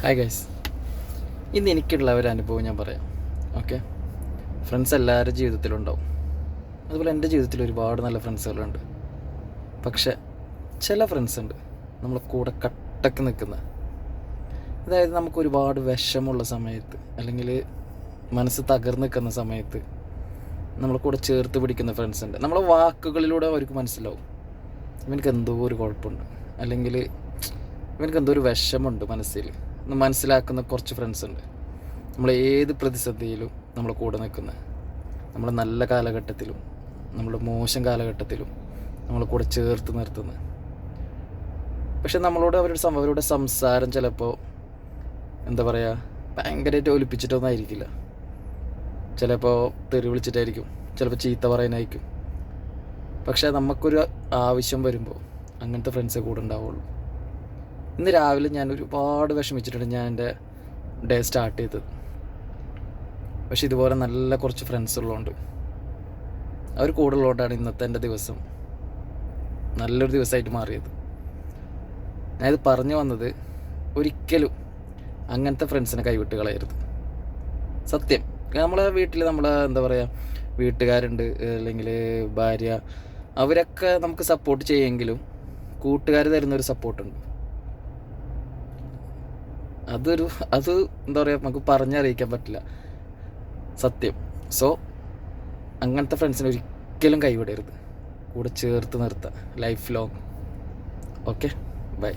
Hi guys, ഇന്ന് എനിക്കുള്ള ഒരു അനുഭവം ഞാൻ പറയാം. ഓക്കെ, ഫ്രണ്ട്സ് എല്ലാവരുടെ ജീവിതത്തിലുണ്ടാവും. അതുപോലെ എൻ്റെ ജീവിതത്തിൽ ഒരുപാട് നല്ല ഫ്രണ്ട്സുകളുണ്ട്. പക്ഷെ ചില ഫ്രണ്ട്സ് ഉണ്ട് നമ്മളെ കൂടെ കട്ടക്ക് നിൽക്കുന്ന, അതായത് നമുക്ക് ഒരുപാട് വിഷമുള്ള സമയത്ത് അല്ലെങ്കിൽ മനസ്സ് തകർന്ന് നിൽക്കുന്ന സമയത്ത് നമ്മളെ കൂടെ ചേർത്ത് പിടിക്കുന്ന ഫ്രണ്ട്സ് ഉണ്ട്. നമ്മളെ വാക്കുകളിലൂടെ അവർക്ക് മനസ്സിലാവും ഇവനക്ക് എന്തോ ഒരു കുഴപ്പമുണ്ട്, അല്ലെങ്കിൽ ഇവനക്ക് എന്തോ ഒരു വിഷമുണ്ട് മനസ്സിൽ എന്ന് മനസ്സിലാക്കുന്ന കുറച്ച് ഫ്രണ്ട്സ് ഉണ്ട്. നമ്മൾ ഏത് പ്രതിസന്ധിയിലും നമ്മളെ കൂടെ നിൽക്കുന്ന, നമ്മുടെ നല്ല കാലഘട്ടത്തിലും നമ്മുടെ മോശം കാലഘട്ടത്തിലും നമ്മളെ കൂടെ ചേർത്ത് നിർത്തുന്ന. പക്ഷെ നമ്മളോട് അവരുടെ സംസാരം ചിലപ്പോൾ എന്താ പറയുക, ഭയങ്കരമായിട്ട് ഒലിപ്പിച്ചിട്ടൊന്നും ആയിരിക്കില്ല. ചിലപ്പോൾ തെറി വിളിച്ചിട്ടായിരിക്കും, ചിലപ്പോൾ ചീത്ത പറയാനായിരിക്കും. പക്ഷേ നമുക്കൊരു ആവശ്യം വരുമ്പോൾ അങ്ങനത്തെ ഫ്രണ്ട്സേ കൂടെ ഉണ്ടാവുള്ളൂ. ഇന്ന് രാവിലെ ഞാൻ ഒരുപാട് വിഷമിച്ചിട്ടുണ്ട് ഞാൻ എൻ്റെ ഡേ സ്റ്റാർട്ട് ചെയ്തത്. പക്ഷെ ഇതുപോലെ നല്ല കുറച്ച് ഫ്രണ്ട്സ് ഉള്ളതുകൊണ്ട്, അവർ കൂടെ ഉള്ളതുകൊണ്ടാണ് ഇന്നത്തെ എൻ്റെ ദിവസം നല്ലൊരു ദിവസമായിട്ട് മാറിയത്. ഞാനിത് പറഞ്ഞു വന്നത്, ഒരിക്കലും അങ്ങനത്തെ ഫ്രണ്ട്സിനെ കൈവിട്ട് കളയരുത്. സത്യം, നമ്മളെ വീട്ടിൽ നമ്മളെ എന്താ പറയുക, വീട്ടുകാരുണ്ട് അല്ലെങ്കിൽ ഭാര്യ, അവരൊക്കെ നമുക്ക് സപ്പോർട്ട് ചെയ്യുമെങ്കിലും കൂട്ടുകാർ തരുന്നൊരു സപ്പോർട്ടുണ്ട്. അത് എന്താ പറയുക, നമുക്ക് പറഞ്ഞറിയിക്കാൻ പറ്റില്ല, സത്യം. സോ അങ്ങനത്തെ ഫ്രണ്ട്സിനെ ഒരിക്കലും കൈവിടരുത്, കൂടെ ചേർത്ത് നിർത്തുക ലൈഫ് ലോങ്. Okay, by.